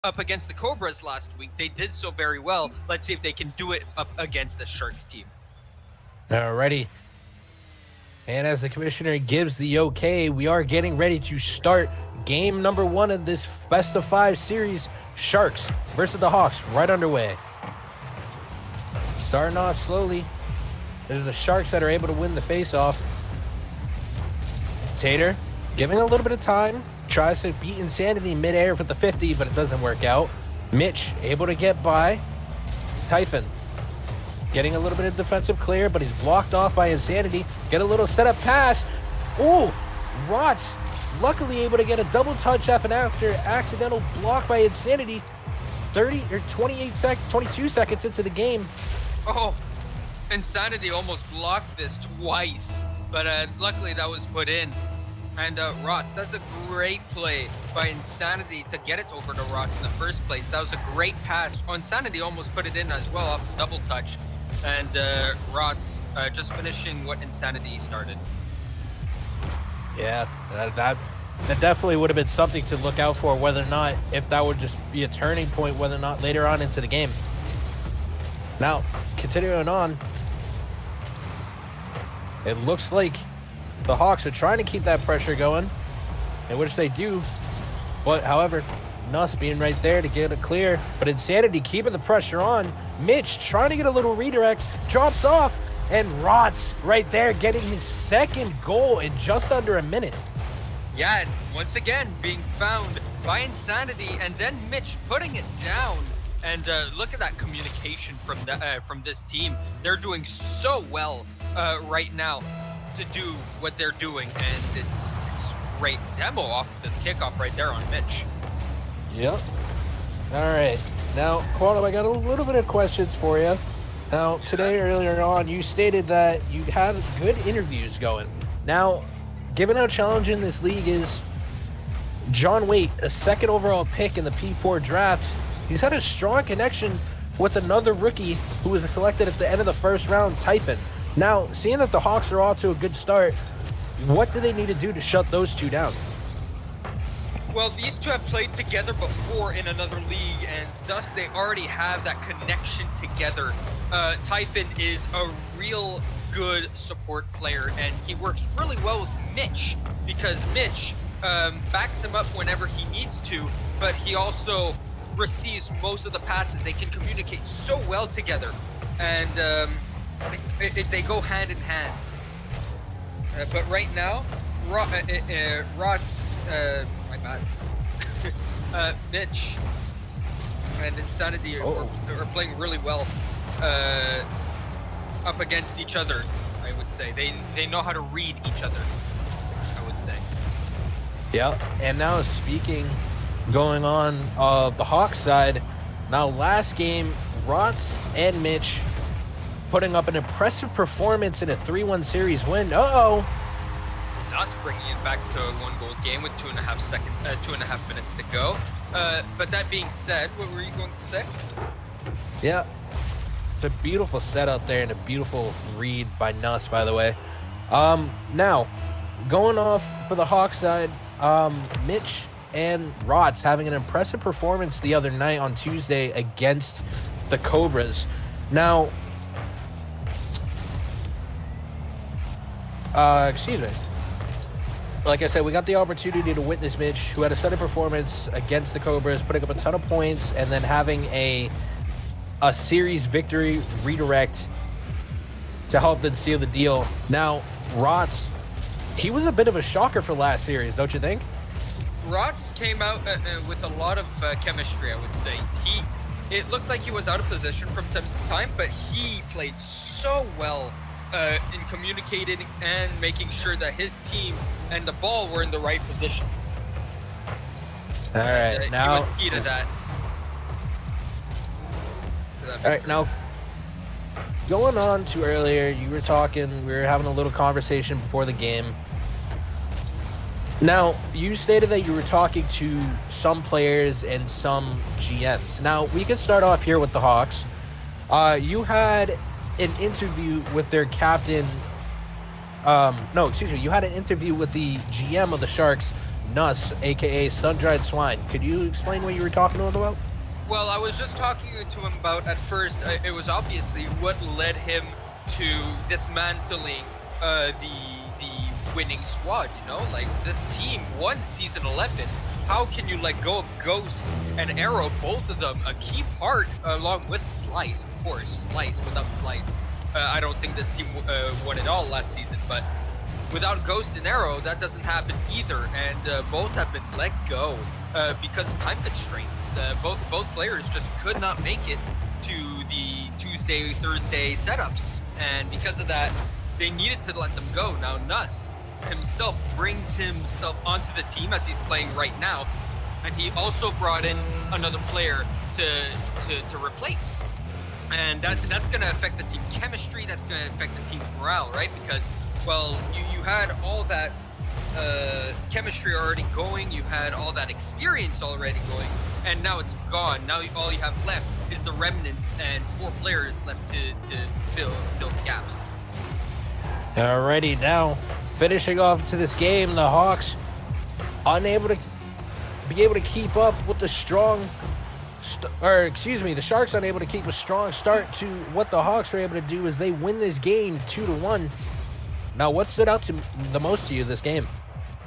up against the Cobras last week. They did so very well. Let's see if they can do it up against the Sharks team. Alrighty. And as the commissioner gives the okay, we are getting ready to start game number 1 of this best of 5 series. Sharks versus the Hawks, right underway. Starting off slowly. There's the Sharks that are able to win the face-off. Tater giving a little bit of time. Tries to beat Insanity midair with the 50, but it doesn't work out. Mitch able to get by. Typhon getting a little bit of defensive clear, but he's blocked off by Insanity. Get a little setup pass. Ooh, Rots luckily able to get a double touch after accidental block by Insanity. 22 seconds into the game. Oh, Insanity almost blocked this twice, but luckily that was put in. And Rots, that's a great play by Insanity to get it over to Rots in the first place. That was a great pass. Oh, Insanity almost put it in as well off the double touch. And Rots just finishing what Insanity started. Yeah, that definitely would have been something to look out for, whether or not, if that would just be a turning point, whether or not later on into the game. Now, continuing on, it looks like the Hawks are trying to keep that pressure going, in which they do. But, however, Nuss being right there to get it clear. But Insanity keeping the pressure on. Mitch trying to get a little redirect, drops off, and Rots right there getting his second goal in just under a minute. Yeah, and once again being found by Insanity, and then Mitch putting it down. And look at that communication from this team. They're doing so well right now to do what they're doing, and it's great demo off the kickoff right there on Mitch. Yep. All right. Now, Quantum, I got a little bit of questions for you. Now, today, earlier on, you stated that you had good interviews going. Now, given how challenging this league is, John Waite, a second overall pick in the P4 draft, he's had a strong connection with another rookie who was selected at the end of the first round, Typhon. Now, seeing that the Hawks are off to a good start, what do they need to do to shut those two down? Well, these two have played together before in another league, and thus they already have that connection together. Typhon is a real good support player, and he works really well with Mitch, because Mitch backs him up whenever he needs to, but he also receives most of the passes. They can communicate so well together, and they go hand in hand. But right now, Rod's, my bad, Mitch and Insanity are playing really well up against each other, I would say. They know how to read each other, I would say. Yeah, and now speaking, going on the Hawks side, now last game, Rots and Mitch putting up an impressive performance in a 3-1 series win. Us bringing it back to a 1-goal game with 2.5 minutes to go. But that being said, what were you going to say? Yeah, it's a beautiful set out there and a beautiful read by Nuss, by the way. Now, going off for the Hawks side, Mitch and Rots having an impressive performance the other night on Tuesday against the Cobras. Now, excuse me. Like I said, we got the opportunity to witness Mitch, who had a stunning performance against the Cobras, putting up a ton of points, and then having a series victory redirect to help them seal the deal. Now, Rots, he was a bit of a shocker for last series, don't you think? Rots came out with a lot of chemistry, I would say. It looked like he was out of position from time to time, but he played so well in communicating and making sure that his team and the ball were in the right position. All right, now he was key to that. All right, now going on to earlier, we were having a little conversation before the game. Now, you stated that you were talking to some players and some GMs. Now, we can start off here with the Hawks. You had an interview with their captain. You had an interview with the GM of the Sharks, Nuss, aka Sun-Dried Swine. Could you explain what you were talking to him about? Well, I was just talking to him about, at first, it was obviously what led him to dismantling the winning squad, you know? Like, this team won Season 11. How can you let go of Ghost and Arrow, both of them, a key part, along with Slice, of course. Slice, without Slice. I don't think this team won it all last season, but without Ghost and Arrow, that doesn't happen either, and both have been let go because of time constraints. Both players just could not make it to the Tuesday, Thursday setups, and because of that, they needed to let them go. Now, Nuss himself brings himself onto the team as he's playing right now, and he also brought in another player to replace. And that's going to affect the team chemistry, that's going to affect the team's morale, right? Because, well, you had all that chemistry already going, you had all that experience already going, and now it's gone. Now all you have left is the remnants and 4 players left to fill the gaps. Alrighty, now finishing off to this game, the Hawks unable to be able to keep up with the the Sharks unable to keep a strong start to what the Hawks were able to do as they win this game 2-1. Now, what stood out to the most to you this game?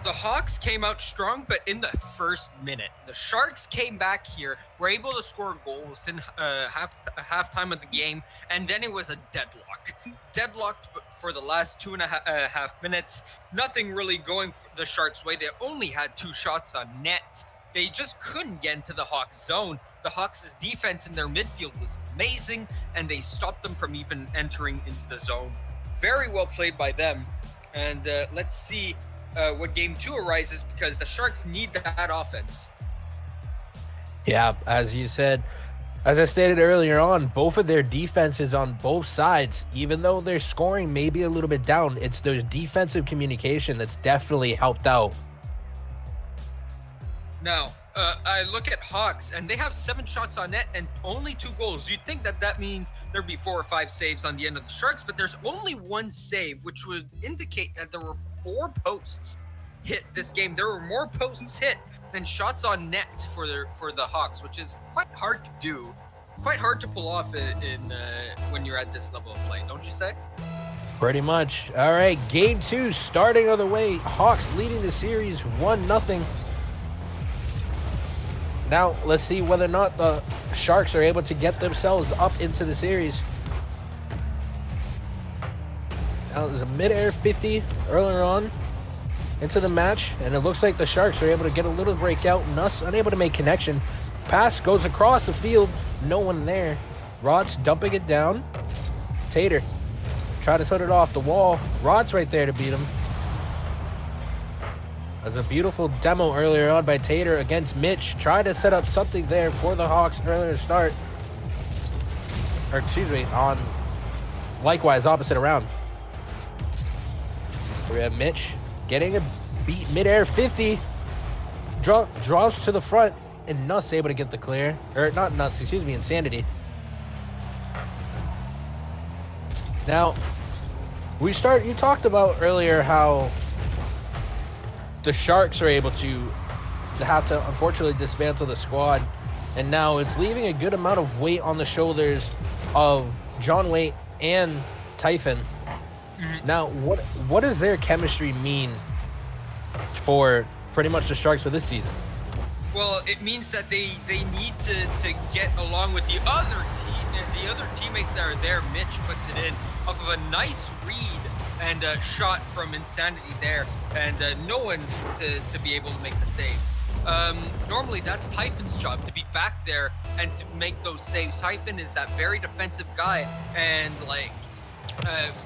The Hawks came out strong, but in the first minute. The Sharks came back here, were able to score a goal within halftime of the game, and then it was a deadlock. Deadlocked for the last 2.5 minutes. Nothing really going the Sharks' way. They only had 2 shots on net. They just couldn't get into the Hawks' zone. The Hawks' defense in their midfield was amazing, and they stopped them from even entering into the zone. Very well played by them. And let's see what Game 2 arises, because the Sharks need that offense. Yeah, as you said, as I stated earlier on, both of their defenses on both sides, even though their scoring may be a little bit down, it's their defensive communication that's definitely helped out. Now, I look at Hawks, and they have 7 shots on net and only 2 goals. You'd think that means there'd be 4 or 5 saves on the end of the Sharks, but there's only 1 save, which would indicate that there were 4 posts hit this game. There were more posts hit than shots on net for the Hawks, which is quite hard to do, quite hard to pull off in when you're at this level of play, don't you say? Pretty much. All right, Game 2 starting on the way. Hawks leading the series 1-0. Now, let's see whether or not the Sharks are able to get themselves up into the series. Now, there's a mid-air 50 earlier on into the match, and it looks like the Sharks are able to get a little breakout. Nuss unable to make connection. Pass goes across the field. No one there. Rod's dumping it down. Tater try to put it off the wall. Rod's right there to beat him. There's a beautiful demo earlier on by Tater against Mitch. Try to set up something there for the Hawks earlier start. Or excuse me, on likewise opposite around. We have Mitch getting a beat mid-air 50. Draws to the front, and Nuss able to get the clear. Or not Nuss, excuse me, Insanity. Now, you talked about earlier how the Sharks are able to have to unfortunately dismantle the squad, and now it's leaving a good amount of weight on the shoulders of John Waite and Typhon. Now, what does their chemistry mean for pretty much the Sharks for this season? Well, it means that they need to get along with the other teammates that are there. Mitch puts it in off of a nice read and a shot from Insanity there, and no one to be able to make the save. Normally that's Typhon's job, to be back there and to make those saves. Typhon is that very defensive guy, and like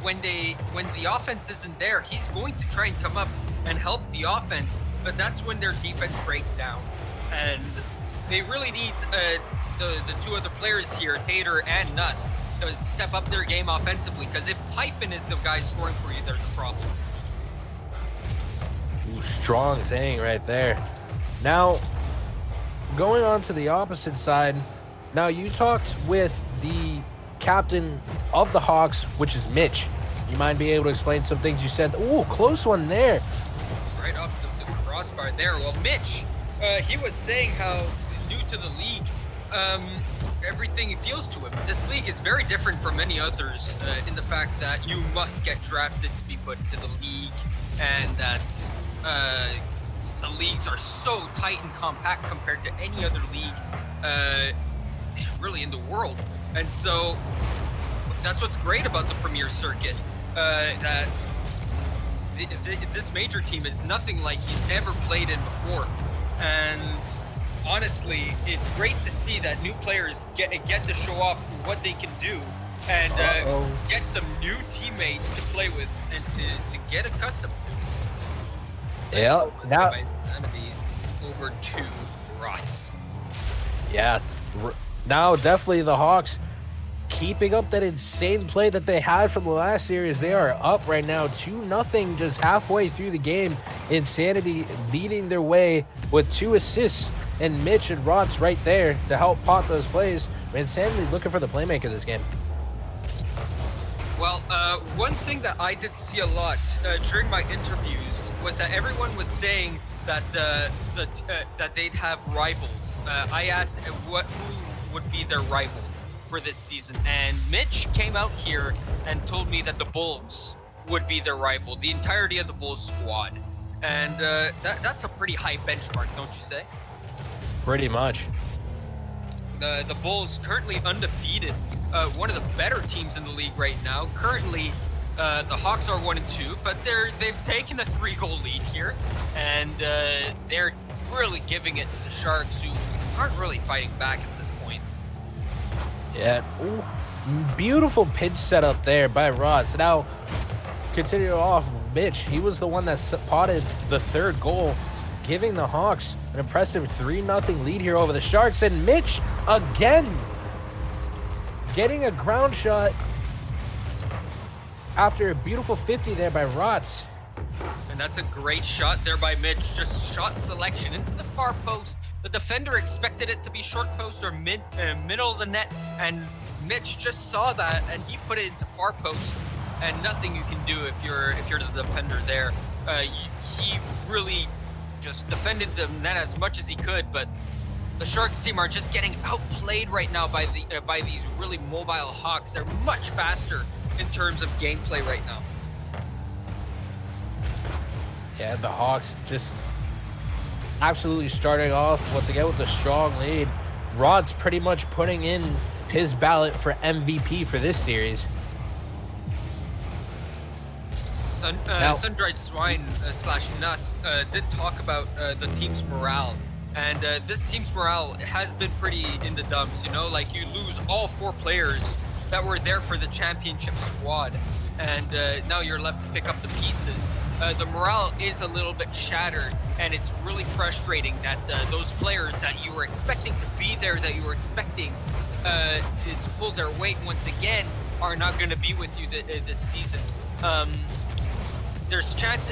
when the offense isn't there, he's going to try and come up and help the offense, but that's when their defense breaks down. And they really need the 2 other players here, Tater and Nuss, to step up their game offensively, because if Typhon is the guy scoring for you, there's a problem. Ooh, strong saying right there. Now, going on to the opposite side, now you talked with the captain of the Hawks, which is Mitch. You might be able to explain some things you said. Ooh, close one there. Right off the crossbar there. Well, Mitch, he was saying how new to the league, everything feels to him. This league is very different from many others in the fact that you must get drafted to be put into the league, and that the leagues are so tight and compact compared to any other league really in the world. And so that's what's great about the Premier Circuit, that this major team is nothing like he's ever played in before. And honestly, it's great to see that new players get to show off what they can do, and get some new teammates to play with and to get accustomed to. Yeah, now Insanity over to Rots. Yeah, now definitely the Hawks keeping up that insane play that they had from the last series. They are up right now 2-0 just halfway through the game. Insanity leading their way with 2 assists, and Mitch and Rots right there to help pot those plays. Insanity looking for the playmaker this game. Well, one thing that I did see a lot during my interviews was that everyone was saying that that they'd have rivals. I asked who would be their rival for this season, and Mitch came out here and told me that the Bulls would be their rival, the entirety of the Bulls squad. And that's a pretty high benchmark, don't you say? Pretty much. The Bulls currently undefeated, one of the better teams in the league right now. Currently, the Hawks are 1-2, but they've taken a 3-goal lead here, and they're really giving it to the Sharks, who aren't really fighting back at this point. Yeah, ooh, beautiful pinch setup there by Rods. Now, continuing off, Mitch, he was the one that spotted the 3rd goal, giving the Hawks an impressive 3-0 lead here over the Sharks. And Mitch, again, getting a ground shot after a beautiful 50 there by Rots. And that's a great shot there by Mitch. Just shot selection into the far post. The defender expected it to be short post or middle of the net, and Mitch just saw that and he put it into far post. And nothing you can do if you're the defender there. He really just defended the net as much as he could, but the Sharks team are just getting outplayed right now by these really mobile Hawks. They're much faster in terms of gameplay right now. Yeah, the Hawks just absolutely starting off once again with a strong lead. Rod's pretty much putting in his ballot for MVP for this series. Sun-Dried Swine / Nuss did talk about the team's morale. And this team's morale has been pretty in the dumps, you know? Like, you lose all 4 players that were there for the championship squad, and now you're left to pick up the pieces. The morale is a little bit shattered, and it's really frustrating that those players that you were expecting to be there, that you were expecting to pull their weight once again, are not going to be with you this season. There's chance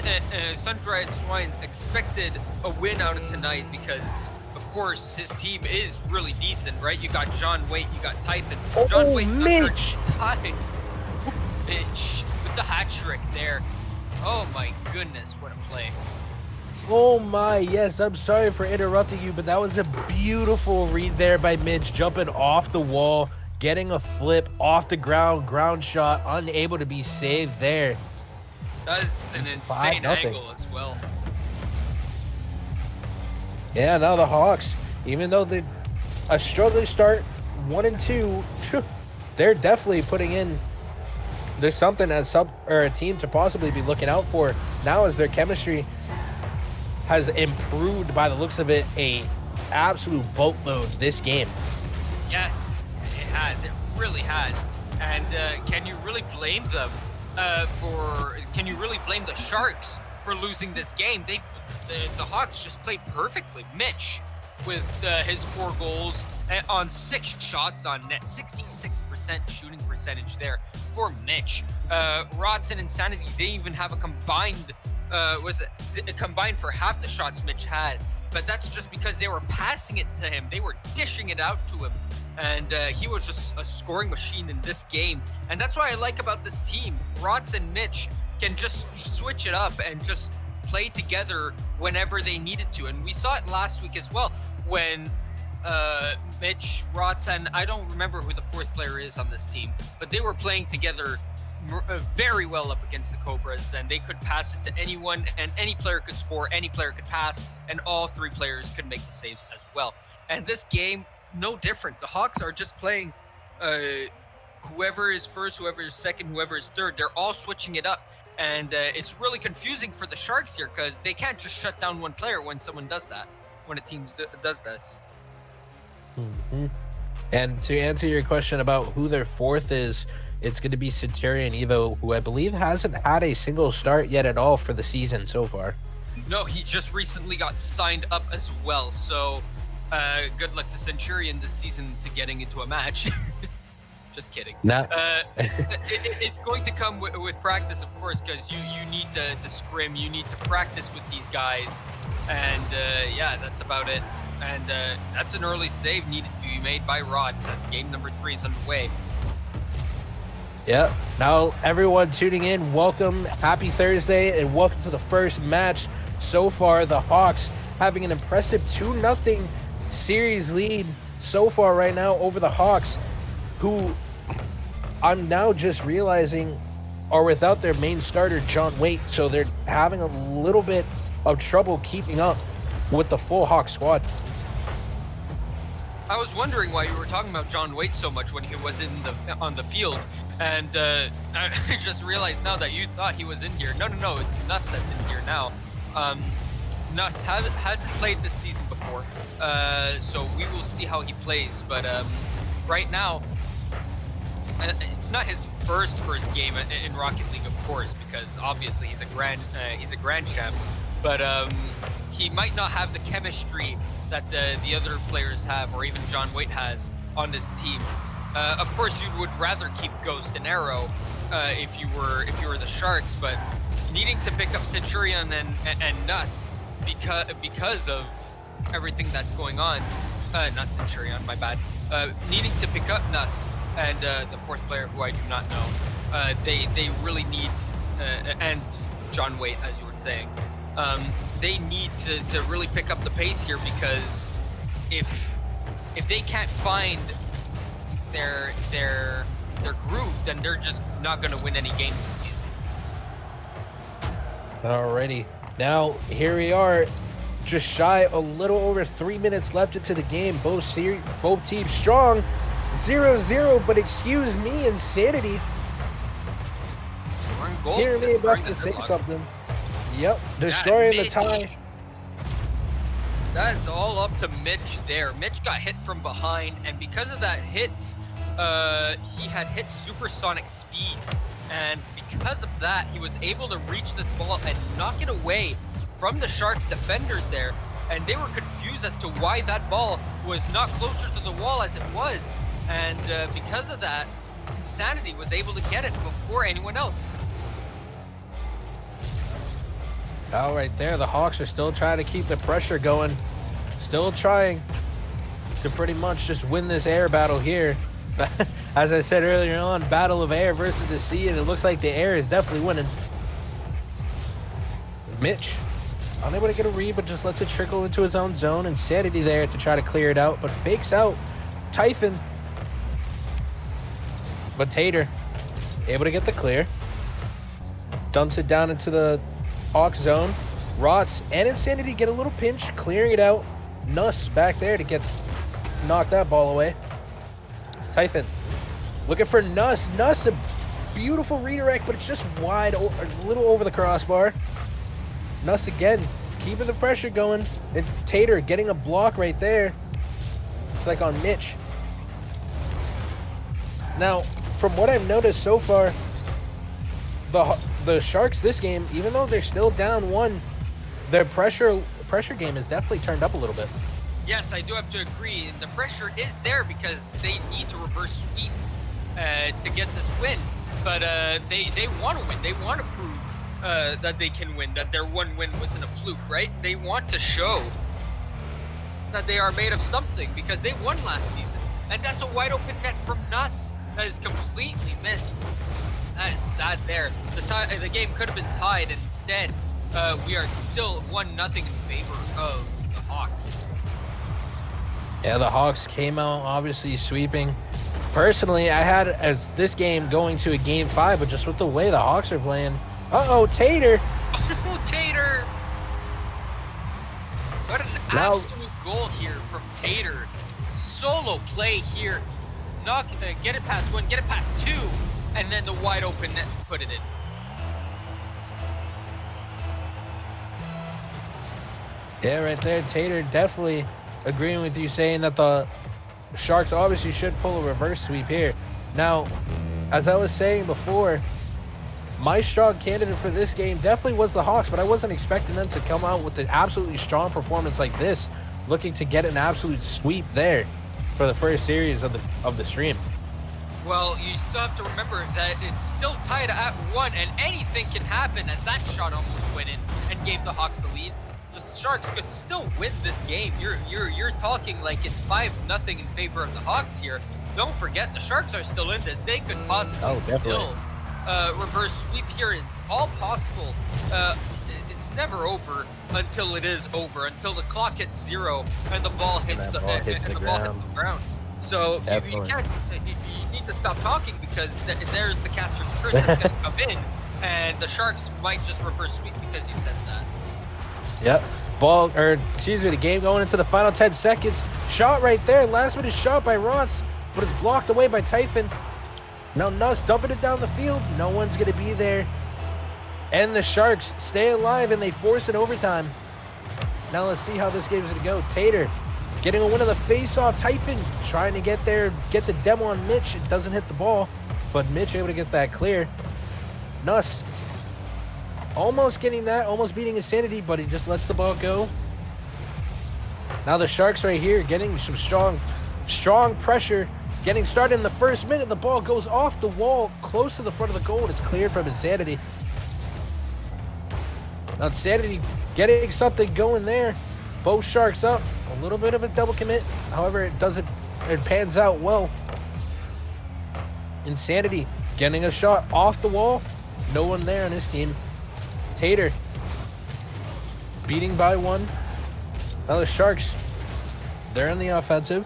Sun-Dried Swine expected a win out of tonight because, of course, his team is really decent, right? You got John Waite, you got Typhon. John Waite Mitch! Mitch with the hat trick there. Oh my goodness, what a play. Oh my, yes, I'm sorry for interrupting you, but that was a beautiful read there by Mitch, jumping off the wall, getting a flip off the ground shot, unable to be saved there. That is an insane angle as well. Yeah, now the Hawks, even though they a struggling start, 1-2, they're definitely putting in. There's something as a team to possibly be looking out for now, as their chemistry has improved by the looks of it a absolute boatload this game. Yes, it has. It really has. And can you really blame them? Can you really blame the Sharks for losing this game? The Hawks just played perfectly. Mitch with his 4 goals on 6 shots on net, 66% shooting percentage there for Mitch. Rots and Insanity, they even have a combined combined for half the shots Mitch had, but that's just because they were passing it to him. They were dishing it out to him. And he was just a scoring machine in this game. And that's what I like about this team. Rots and Mitch can just switch it up and just play together whenever they needed to. And we saw it last week as well when Mitch, Rotz, and I don't remember who the fourth player is on this team, but they were playing together very well up against the Cobras, and they could pass it to anyone, and any player could score, any player could pass, and all three players could make the saves as well. And this game, no different. The Hawks are just playing whoever is first, whoever is second, whoever is third. They're all switching it up, and it's really confusing for the Sharks here because they can't just shut down one player when someone does that, when a team does this. Mm-hmm. And to answer your question about who their fourth is, it's going to be Centurion Evo, who I believe hasn't had a single start yet at all for the season so far. No, he just recently got signed up as well. So good luck to Centurion this season to getting into a match. Just kidding. Nah. It's going to come with practice, of course, because you need to scrim, you need to practice with these guys, and yeah, that's about it. And that's an early save needed to be made by Rotz as game number 3 is underway. Yep. Now, everyone tuning in, welcome, happy Thursday, and welcome to the first match. So far, the Hawks having an impressive 2-0 series lead so far right now over the Hawks, who I'm now just realizing are without their main starter, John Waite, so they're having a little bit of trouble keeping up with the full Hawk squad. I was wondering why you were talking about John Waite so much when he was on the field, and I just realized now that you thought he was in here. No, it's Nuss that's in here now. Nuss hasn't played this season before, so we will see how he plays. But right now, it's not his first game in Rocket League, of course, because obviously he's a grand champ. But he might not have the chemistry that the other players have, or even John Waite has on this team. Of course, you would rather keep Ghost and Arrow if you were the Sharks, but needing to pick up Centurion and Nuss because of everything that's going on. Not Centurion, my bad. Needing to pick up Nuss and the fourth player who I do not know. They really need and John Waite, as you were saying. They need to really pick up the pace here, because if they can't find their groove, then they're just not going to win any games this season. Alrighty, now here we are, just shy a little over 3 minutes left into the game. Both teams strong, 0-0. But excuse me, Insanity. We're in goal. Hear me about to say something. Yep, destroying the tie. That is all up to Mitch there. Mitch got hit from behind, and because of that hit, he had hit supersonic speed. And because of that, he was able to reach this ball and knock it away from the Sharks defenders there. And they were confused as to why that ball was not closer to the wall as it was. And because of that, Insanity was able to get it before anyone else. All right there, the Hawks are still trying to keep the pressure going. Still trying to pretty much just win this air battle here. As I said earlier on, battle of air versus the sea, and it looks like the air is definitely winning. Mitch, unable to get a read, but just lets it trickle into his own zone. Insanity there to try to clear it out, but fakes out Typhon. But Tater, able to get the clear. Dumps it down into the Hawk zone. Rotz and Insanity get a little pinch, clearing it out. Nuss back there to knock that ball away. Typhon looking for Nuss. Nuss, a beautiful redirect, but it's just wide, a little over the crossbar. Nuss again, keeping the pressure going. And Tater getting a block right there. It's like on Mitch. Now, from what I've noticed so far, the Sharks this game, even though they're still down 1, their pressure game is definitely turned up a little bit. Yes, I do have to agree. The pressure is there because they need to reverse sweep to get this win. But they want to win. They want to prove that they can win, that their one win wasn't a fluke, right? They want to show that they are made of something because they won last season. And that's a wide open net from Nuss that is completely missed. That is sad there. The game could have been tied, and instead, we are still 1-0 in favor of the Hawks. Yeah, the Hawks came out obviously sweeping. Personally, I had this game going to a game 5, but just with the way the Hawks are playing. Uh-oh, Tater. Oh, Tater. What an absolute goal here from Tater. Solo play here. Get it past 1, get it past 2, and then the wide open net to put it in. Yeah, right there. Tater definitely agreeing with you, saying that the Sharks obviously should pull a reverse sweep here. Now, as I was saying before, my strong candidate for this game definitely was the Hawks, but I wasn't expecting them to come out with an absolutely strong performance like this, looking to get an absolute sweep there for the first series of the stream. Well, you still have to remember that it's still tied at 1, and anything can happen, as that shot almost went in and gave the Hawks the lead. The Sharks could still win this game. You're talking like it's 5-0 in favor of the Hawks here. Don't forget, the Sharks are still in this. They could possibly still reverse sweep here. It's all possible. It's never over until it is over, until the clock hits 0 and the ball hits the ground. So you can't. You need to stop talking, because there's the caster's curse that's going to come in, and the Sharks might just reverse sweep because you said that. Yep. The game going into the final 10 seconds. Shot right there. Last minute shot by Rots, but it's blocked away by Typhon. Now Nuss dumping it down the field. No one's going to be there. And the Sharks stay alive, and they force it overtime. Now let's see how this game's going to go. Tater getting a win of the face-off. Typhon trying to get there. Gets a demo on Mitch. It doesn't hit the ball, but Mitch able to get that clear. Nuss almost getting that, almost beating Insanity, but he just lets the ball go. Now the Sharks right here getting some strong pressure, getting started in the first minute. The ball goes off the wall, close to the front of the goal. It's cleared from Insanity. Now Insanity getting something going there. Both Sharks up. A little bit of a double commit. However, it pans out well. Insanity getting a shot off the wall. No one there on his team. Tater beating by 1. Now the Sharks, they're in the offensive.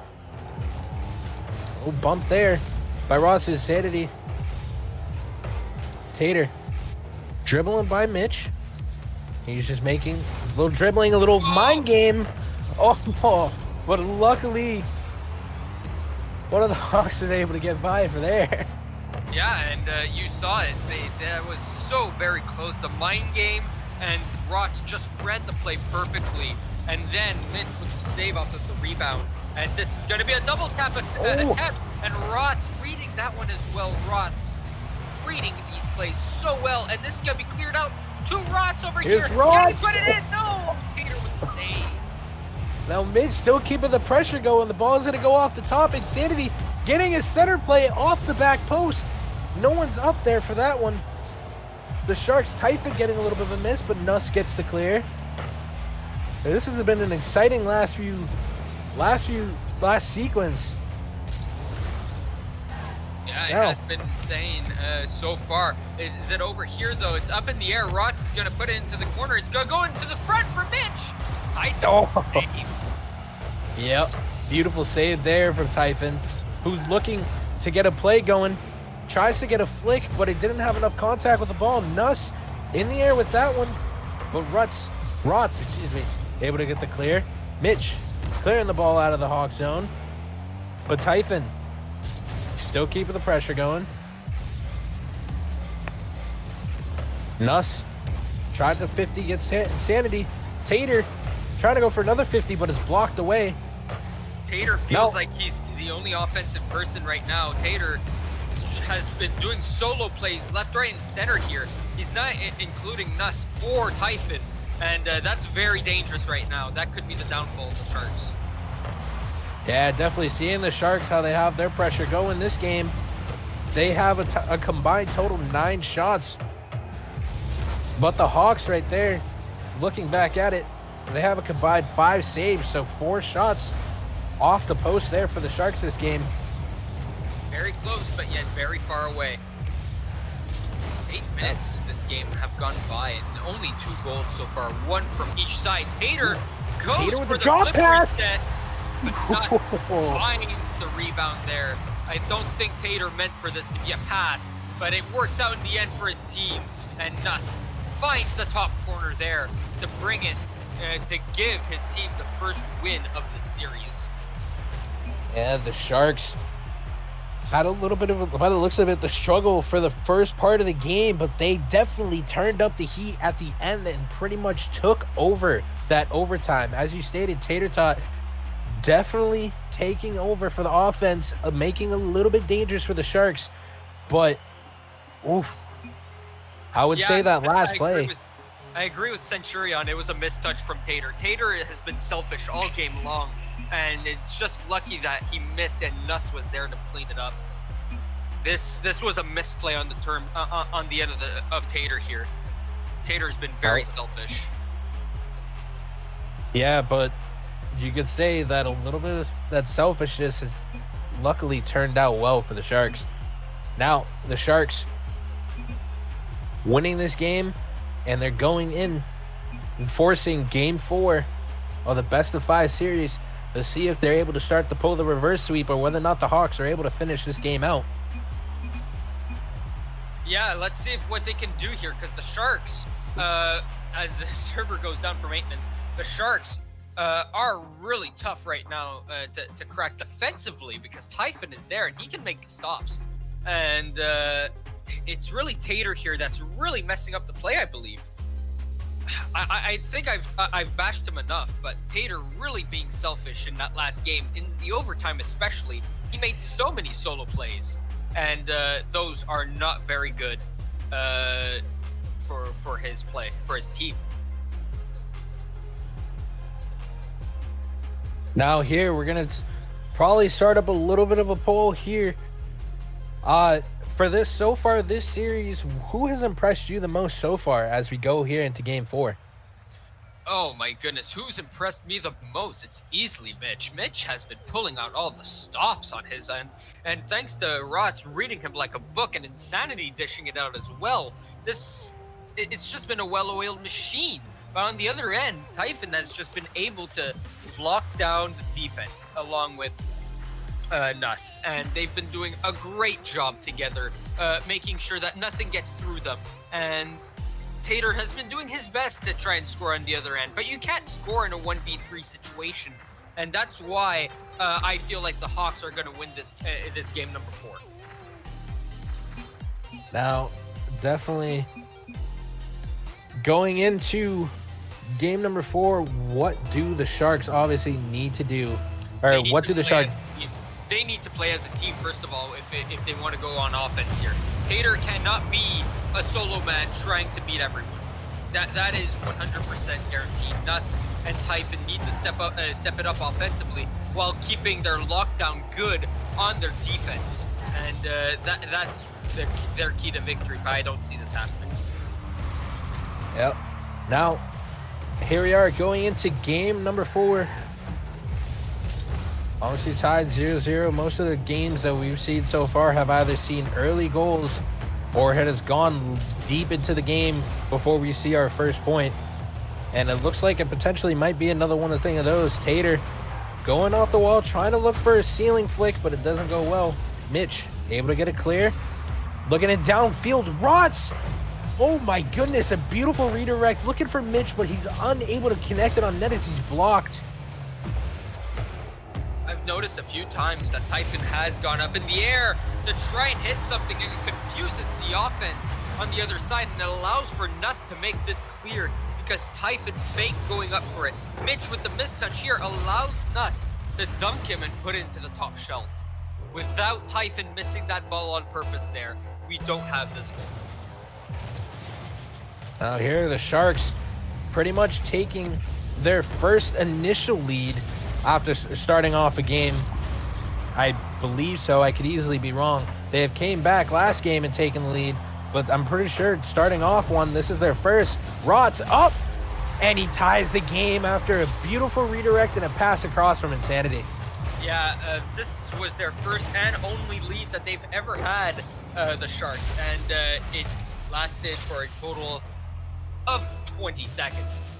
Oh, bump there by Ross's Insanity. Tater dribbling by Mitch. He's just making a little dribbling, a little mind game. Oh, but luckily one of the Hawks was able to get by for there. Yeah, and you saw it. That was so very close. The mind game, and Rots just read the play perfectly. And then Mitch with the save off of the rebound. And this is going to be a double tap attempt. And Rots reading that one as well. Rots reading these plays so well. And this is going to be cleared out. 2 Rots over here. Can he put it in? No! Tater with the save. Now Mitch still keeping the pressure going. The ball is going to go off the top. Insanity getting a center play off the back post. No one's up there for that one. The Sharks, Typhon getting a little bit of a miss, but Nuss gets the clear. This has been an exciting last sequence. Yeah, it has been insane so far. Is it over here, though? It's up in the air. Rots is going to put it into the corner. It's going to go into the front for Mitch. Typhon. Yep. Beautiful save there from Typhon, who's looking to get a play going. Tries to get a flick, but he didn't have enough contact with the ball. Nuss in the air with that one. But Rots, able to get the clear. Mitch clearing the ball out of the Hawk zone. But Typhon still keeping the pressure going. Nuss tried to 50, gets hit. Insanity. Tater trying to go for another 50, but it's blocked away. Tater feels like he's the only offensive person right now. Tater has been doing solo plays left, right, and center here. He's not including Nuss or Typhon, and that's very dangerous right now. That could be the downfall of the Sharks. Yeah, definitely seeing the Sharks, how they have their pressure going this game. They have a combined total 9 shots. But the Hawks right there, looking back at it, they have a combined 5 saves, so 4 shots off the post there for the Sharks this game. Very close, but yet very far away. 8 minutes in this game have gone by, and only 2 goals so far, 1 from each side. Tater goes Tater for with the drop flip pass. reset, but Nuss finds the rebound there. I don't think Tater meant for this to be a pass, but it works out in the end for his team, and Nuss finds the top corner there to bring it, to give his team the first win of the series. Yeah, the Sharks had a little bit of, by the looks of it, the struggle for the first part of the game, but they definitely turned up the heat at the end and pretty much took over that overtime. As you stated, Tater Tot definitely taking over for the offense, making it a little bit dangerous for the Sharks, but oof, I would say that last play. I agree with Centurion. It was a mistouch from Tater. Tater has been selfish all game long, and it's just lucky that he missed and Nuss was there to clean it up. This was a misplay on the term on the end of Tater here. Tater's been very selfish. Yeah, but you could say that a little bit of that selfishness has luckily turned out well for the Sharks. Now, the Sharks winning this game, and they're going in and forcing Game 4 of the best-of-5 series to see if they're able to start to pull the reverse sweep or whether or not the Hawks are able to finish this game out. Yeah, let's see what they can do here, because the Sharks, as the server goes down for maintenance, the Sharks are really tough right now to crack defensively, because Typhon is there and he can make the stops. And it's really Tater here that's really messing up the play, I believe. I think I've bashed him enough, but Tater really being selfish in that last game, in the overtime especially. He made so many solo plays, and those are not very good for his play, for his team. Now here, we're going to probably start up a little bit of a poll here. For this, so far this series, who has impressed you the most so far as we go here into Game 4? Oh my goodness, who's impressed me the most? It's easily Mitch. Mitch has been pulling out all the stops on his end, and thanks to Rots reading him like a book and Insanity dishing it out as well, it's just been a well-oiled machine. But on the other end, Typhon has just been able to lock down the defense along with Nuss, and they've been doing a great job together, making sure that nothing gets through them. And Tater has been doing his best to try and score on the other end, but you can't score in a 1v3 situation, and that's why I feel like the Hawks are going to win this game number 4. Now, definitely going into game number 4, what do the Sharks obviously need to do, or what do the Sharks? They need to play as a team, first of all, if they want to go on offense here. Tater cannot be a solo man trying to beat everyone. That is 100% guaranteed. Nuss and Typhon need to step it up offensively while keeping their lockdown good on their defense. And that's their key to victory, but I don't see this happening. Yep. Now, here we are going into game number 4. Obviously tied 0-0. Most of the games that we've seen so far have either seen early goals or it has gone deep into the game before we see our first point. And it looks like it potentially might be another one of those. Tater going off the wall, trying to look for a ceiling flick, but it doesn't go well. Mitch able to get it clear. Looking at downfield. Rots! Oh my goodness, a beautiful redirect. Looking for Mitch, but he's unable to connect it on net as he's blocked. I've noticed a few times that Typhon has gone up in the air to try and hit something, and it confuses the offense on the other side, and it allows for Nuss to make this clear because Typhon faked going up for it. Mitch with the mistouch here allows Nuss to dunk him and put it into the top shelf. Without Typhon missing that ball on purpose there, we don't have this goal. Now here the Sharks pretty much taking their first initial lead after starting off a game. I believe so. I could easily be wrong. They have came back last game and taken the lead, but I'm pretty sure starting off one, this is their first. Rots up, and he ties the game after a beautiful redirect and a pass across from Insanity. Yeah, this was their first and only lead that they've ever had, the Sharks, and lasted for a total of 20 seconds.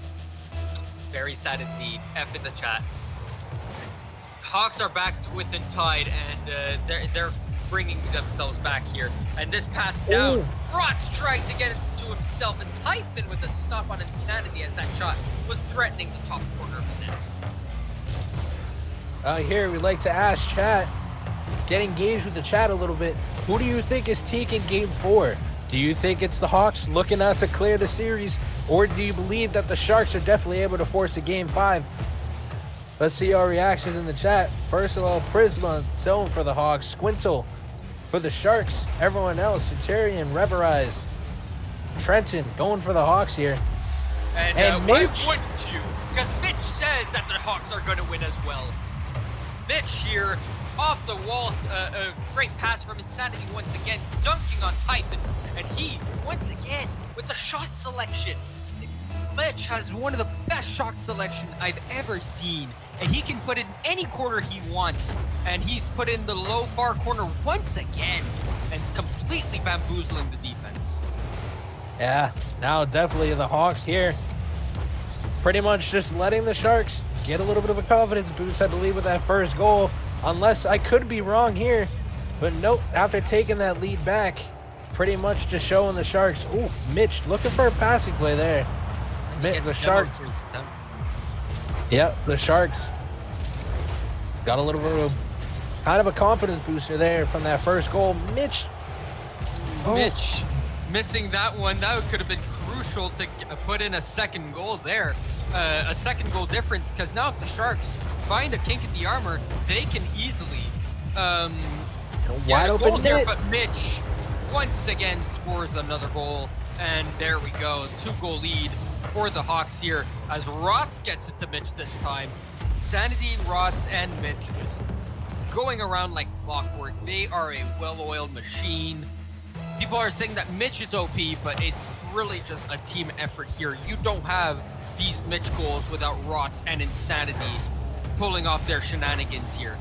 Very sad indeed. F in the chat. Hawks are back within tied, and they're bringing themselves back here. And this pass down, Rots trying to get it to himself, and Typhon with a stop on Insanity as that shot was threatening the top corner of the net. Here we'd like to ask chat, get engaged with the chat a little bit. Who do you think is taking game 4? Do you think it's the Hawks looking out to clear the series, or do you believe that the Sharks are definitely able to force a game 5? Let's see our reactions in the chat. First of all, Prisma, Zone for the Hawks, Squintle for the Sharks, everyone else, Utarian, Reverize, Trenton going for the Hawks here. And why wouldn't you? Because Mitch says that the Hawks are going to win as well. Mitch here, off the wall, a great pass from Insanity once again, dunking on Typhon, and he, once again, with the shot selection. Mitch has one of the best shot selection I've ever seen, and he can put it in any corner he wants, and he's put in the low far corner once again, and completely bamboozling the defense. Yeah, now definitely the Hawks here, pretty much just letting the Sharks get a little bit of a confidence boost, I believe, with that first goal. Unless I could be wrong here, but nope, after taking that lead back, pretty much just showing the Sharks. Ooh, Mitch looking for a passing play there. The Sharks. Yep, the Sharks got a little bit of kind of a confidence booster there from that first goal. Mitch missing that one. That could have been crucial to put in a second goal there. A second goal difference, because now if the Sharks find a kink in the armor, they can easily wide open there. But Mitch once again scores another goal, and there we go, 2-goal lead for the Hawks here as Rots gets it to Mitch this time. Insanity, Rots, and Mitch just going around like clockwork. They are a well-oiled machine. People are saying that Mitch is OP, but it's really just a team effort here. You don't have these Mitch goals without Rots and Insanity pulling off their shenanigans here.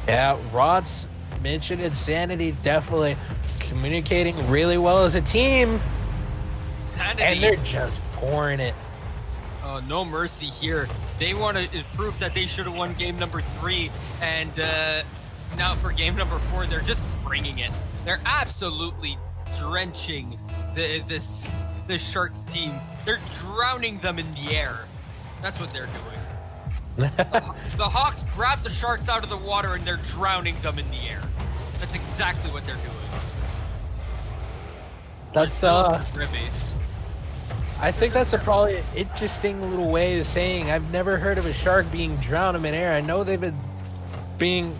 Yeah, Rots, Mitch, and Insanity definitely communicating really well as a team. Insanity. And they're just pouring it. No mercy here. They want to prove that they should have won game number 3, and now for game number 4, they're just bringing it. They're absolutely drenching this Sharks team. They're drowning them in the air. That's what they're doing. The Hawks grab the Sharks out of the water and they're drowning them in the air. That's exactly what they're doing. That's I think that's a probably interesting little way of saying I've never heard of a shark being drowned in air. I know they've been being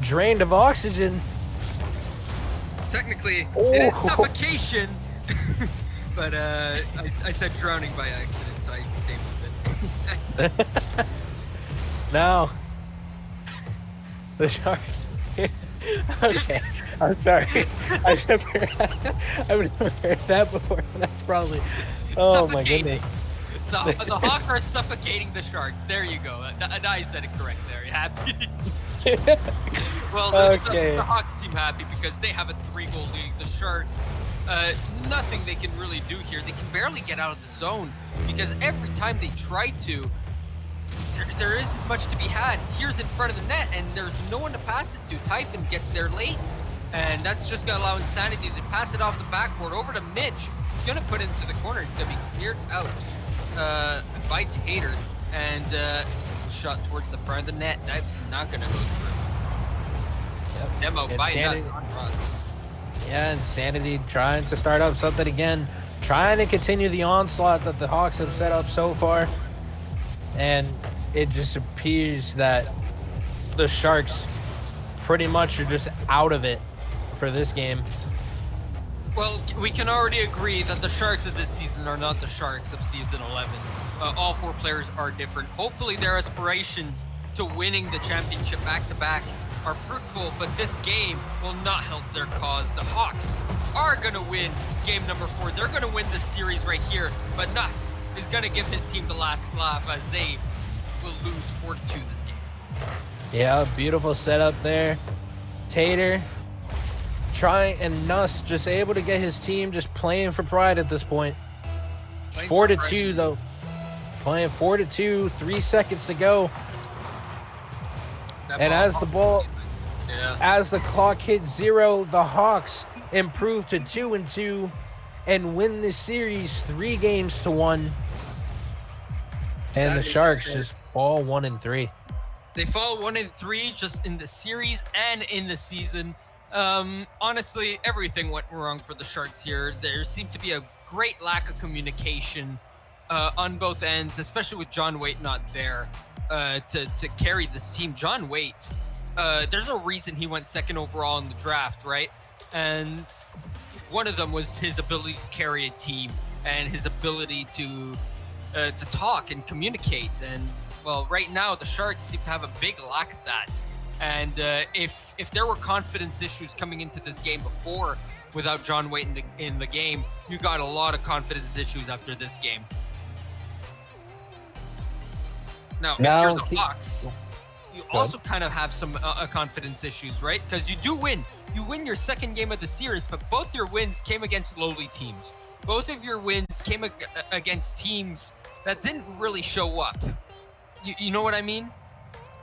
drained of oxygen. Technically, it is suffocation, but I said drowning by accident, so I stayed with it. Now, the shark. Okay, I'm sorry. I've never heard that before. That's probably. Oh my goodness. The Hawks are suffocating the Sharks. There you go. Now I said it correct there. You happy? Well, the Hawks seem happy because they have a 3-goal lead. The Sharks, nothing they can really do here. They can barely get out of the zone because every time they try to, there isn't much to be had. Here's in front of the net, and there's no one to pass it to. Typhon gets there late, and that's just going to allow Insanity to pass it off the backboard over to Mitch. He's going to put it into the corner. It's going to be cleared out by Tater, and shot towards the front of the net. That's not going to go through. Yep. Demo by Rots. Yeah, Insanity trying to start up something again, trying to continue the onslaught that the Hawks have set up so far. And it just appears that the Sharks pretty much are just out of it for this game. Well, we can already agree that the Sharks of this season are not the Sharks of season 11. All 4 players are different. Hopefully their aspirations to winning the championship back-to-back are fruitful, but this game will not help their cause. The Hawks are going to win game number 4. They're going to win the series right here, but Nuss is going to give his team the last laugh as they will lose 4-2 this game. Yeah, beautiful setup there. Tater trying, and Nuss just able to get his team just playing for pride at this point. Playing 4-2 though. Playing 4-2, 3 seconds to go. And as the ball, as the clock hits 0, the Hawks improve to 2-2 and win this series 3-1. And the Sharks just fall 1-3. They fall 1-3 just in the series and in the season. Honestly, everything went wrong for the Sharks here. There seemed to be a great lack of communication on both ends, especially with John Waite not there to carry this team. John Waite, there's a reason he went 2nd overall in the draft, right? And one of them was his ability to carry a team and his ability to talk and communicate. And well, right now the Sharks seem to have a big lack of that. And if there were confidence issues coming into this game before without John Waite in the game, you got a lot of confidence issues after this game. Now, if you're the Hawks, you also kind of have some confidence issues, right? Because you do win. You win your 2nd game of the series, but both your wins came against lowly teams. Both of your wins came against teams that didn't really show up. You know what I mean?